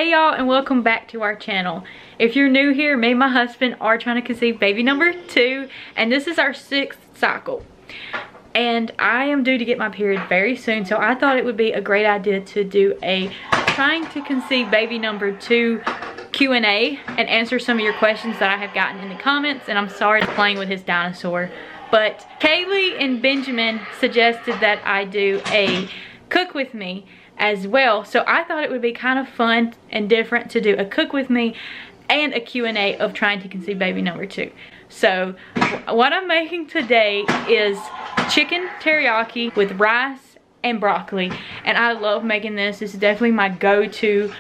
Hey y'all, and welcome back to our channel. If you're new here, me and my husband are trying to conceive baby number 2, and this is our 6th cycle. And I am due to get my period very soon, so I thought it would be a great idea to do a trying to conceive baby number 2 Q&A and answer some of your questions that I have gotten in the comments. And I'm sorry for playing with his dinosaur, but Kaylee and Benjamin suggested that I do a cook with me as well. So I thought it would be kind of fun and different to do a cook with me and a Q&A of trying to conceive baby number 2. So what I'm making today is chicken teriyaki with rice and broccoli, and I love making this. This is definitely my go-to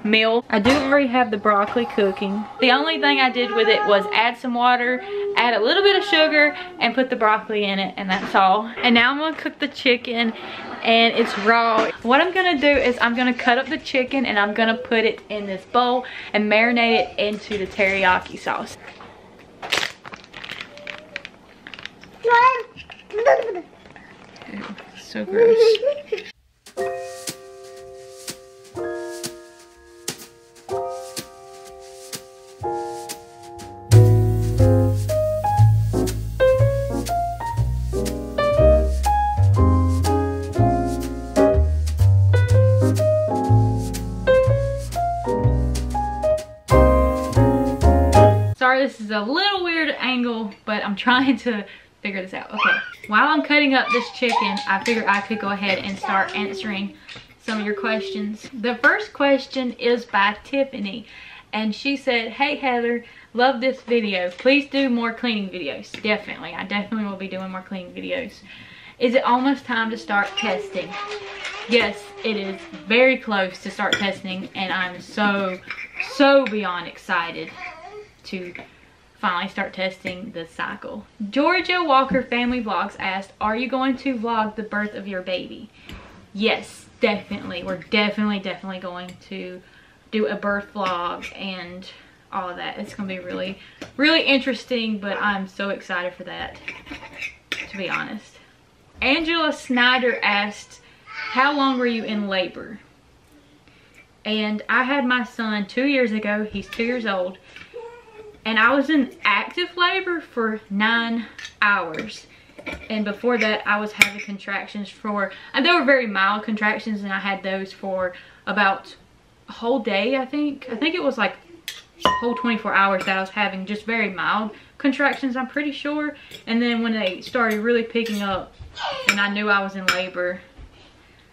meal. I do already have the broccoli cooking. The only thing I did with it was add some water, add a little bit of sugar, and put the broccoli in it, and that's all. And now I'm gonna cook the chicken, and it's raw. What I'm gonna do is I'm gonna cut up the chicken and I'm gonna put it in this bowl and marinate it into the teriyaki sauce. Ew, so gross. Sorry, this is a little weird angle, but I'm trying to figure this out. Okay, while I'm cutting up this chicken, I figured I could go ahead and start answering some of your questions. The first question is by Tiffany, and she said, "Hey Heather, love this video. Please do more cleaning videos." Definitely, I definitely will be doing more cleaning videos. Is it almost time to start testing? Yes, it is very close to start testing, and I'm so beyond excited to finally start testing this cycle. Georgia Walker Family Vlogs asked, "Are you going to vlog the birth of your baby?" Yes, definitely. We're definitely going to do a birth vlog and all of that. It's gonna be really interesting, but I'm so excited for that, to be honest. Angela Snyder asked, "How long were you in labor?" And I had my son 2 years ago. He's 2 years old. And I was in active labor for 9 hours. And before that, I was having contractions and they were very mild contractions, and I had those for about a whole day, I think. I think it was like a whole 24 hours that I was having just very mild contractions, I'm pretty sure. And then when they started really picking up and I knew I was in labor,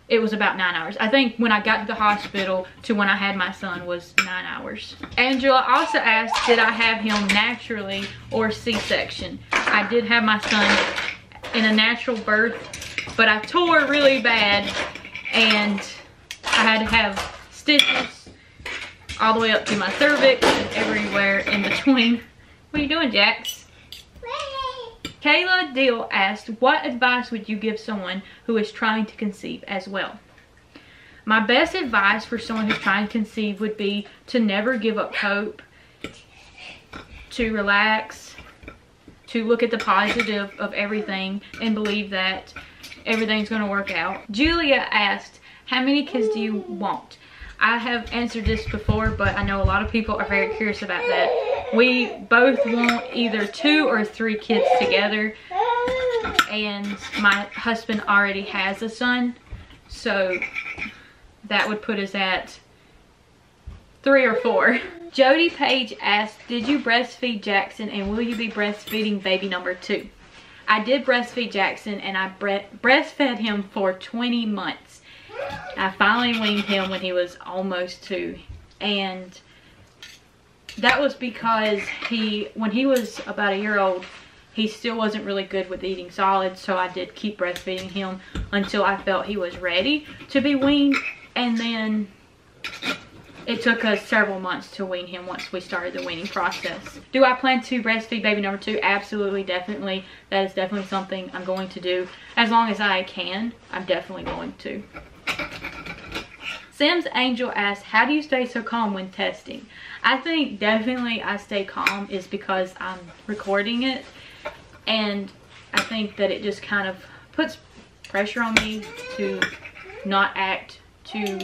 it was about 9 hours. I think when I got to the hospital to when I had my son was 9 hours. Angela also asked, did I have him naturally or C-section? I did have my son in a natural birth, but I tore really bad and I had to have stitches all the way up to my cervix and everywhere in between. What are you doing, Jax? Kayla Deal asked, what advice would you give someone who is trying to conceive as well? My best advice for someone who's trying to conceive would be to never give up hope, to relax, to look at the positive of everything and believe that everything's going to work out. Julia asked, how many kids do you want? I have answered this before, but I know a lot of people are very curious about that. We both want either 2 or 3 kids together, and my husband already has a son, so that would put us at 3 or 4. Jody Page asked, did you breastfeed Jackson, and will you be breastfeeding baby number 2? I did breastfeed Jackson, and I breastfed him for 20 months. I finally weaned him when he was almost 2, and that was because when he was about a year old, he still wasn't really good with eating solids, so I did keep breastfeeding him until I felt he was ready to be weaned, and then it took us several months to wean him once we started the weaning process. Do I plan to breastfeed baby number 2? Absolutely, definitely. That is definitely something I'm going to do. As long as I can, I'm definitely going to. Sims Angel asked, how do you stay so calm when testing? I think definitely I stay calm is because I'm recording it, and I think that it just kind of puts pressure on me to not act too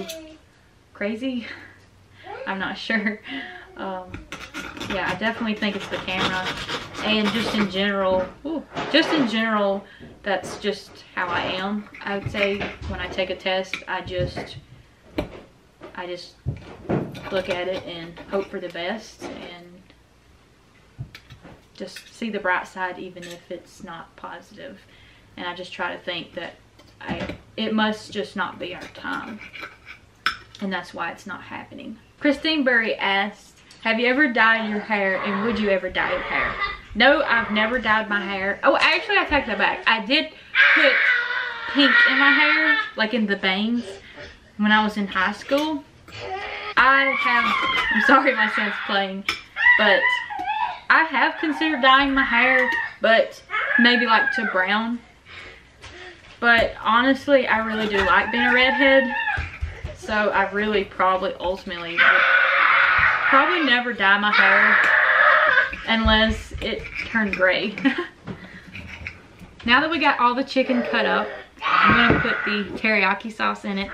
crazy. I'm not sure. Yeah, I definitely think it's the camera, and just in general, that's just how I am. I would say when I take a test, I just look at it and hope for the best and just see the bright side even if it's not positive. And I just try to think that it must just not be our time, and that's why it's not happening. Christine Burry asked, have you ever dyed your hair, and would you ever dye your hair? No, I've never dyed my hair. Oh, actually, I take that back. I did put pink in my hair, like in the bangs, when I was in high school. I'm sorry my son's playing, but I have considered dyeing my hair, but maybe like to brown. But honestly, I really do like being a redhead, so I really probably ultimately would probably never dye my hair unless it turned gray. Now that we got all the chicken cut up, I'm gonna put the teriyaki sauce in it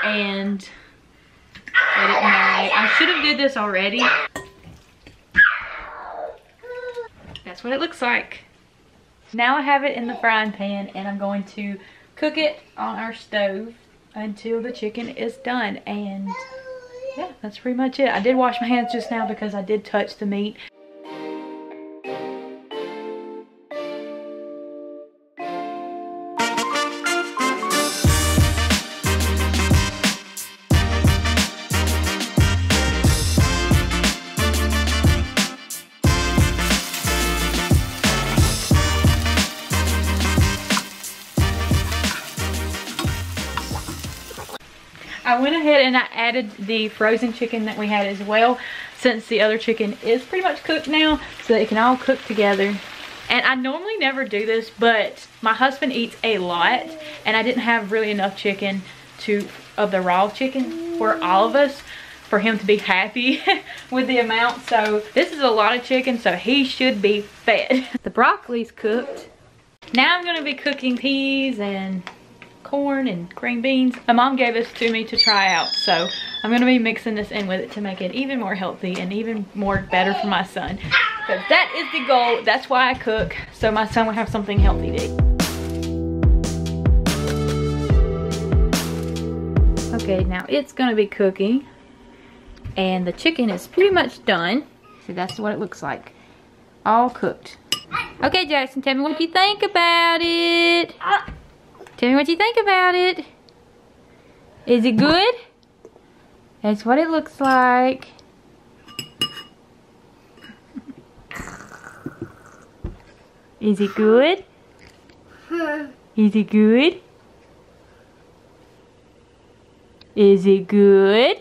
and let it marinate. I should have did this already. That's what it looks like. Now I have it in the frying pan, and I'm going to cook it on our stove until the chicken is done. And yeah, that's pretty much it. I did wash my hands just now because I did touch the meat. I went ahead and I added the frozen chicken that we had as well, since the other chicken is pretty much cooked now, so it can all cook together. And I normally never do this, but my husband eats a lot, and I didn't have really enough chicken of the raw chicken for all of us for him to be happy with the amount. So this is a lot of chicken, so he should be fed. The broccoli's cooked. Now I'm gonna be cooking peas and corn and green beans. My mom gave this to me to try out, so I'm gonna be mixing this in with it to make it even more healthy and even more better for my son, because that is the goal. That's why I cook, so my son will have something healthy to eat. Okay, now it's gonna be cooking, and the chicken is pretty much done. So that's what it looks like, all cooked. Okay, Jackson, tell me what you think about it. Tell me what you think about it. Is it good? That's what it looks like. Is it good? Is it good? Is it good?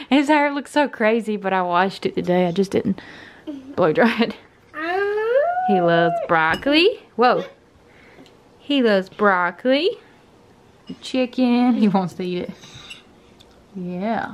His hair looks so crazy, but I washed it today. I just didn't blow dry it. He loves broccoli. Whoa. He loves broccoli. Chicken. He wants to eat it. Yeah.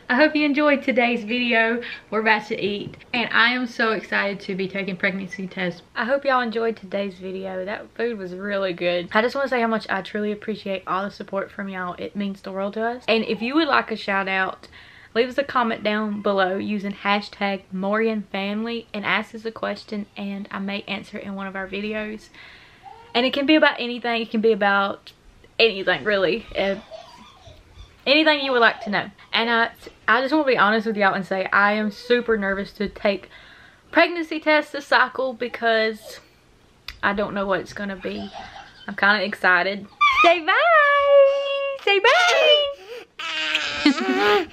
I hope you enjoyed today's video. We're about to eat, and I am so excited to be taking pregnancy tests. I hope y'all enjoyed today's video. That food was really good. I just want to say how much I truly appreciate all the support from y'all. It means the world to us. And if you would like a shout out, leave us a comment down below using hashtag #MorianFamily and ask us a question, and I may answer it in one of our videos. And it can be about anything. It can be about anything, really. Anything you would like to know. And I just want to be honest with y'all and say I am super nervous to take pregnancy tests this cycle because I don't know what it's going to be. I'm kind of excited. Say bye! Say bye!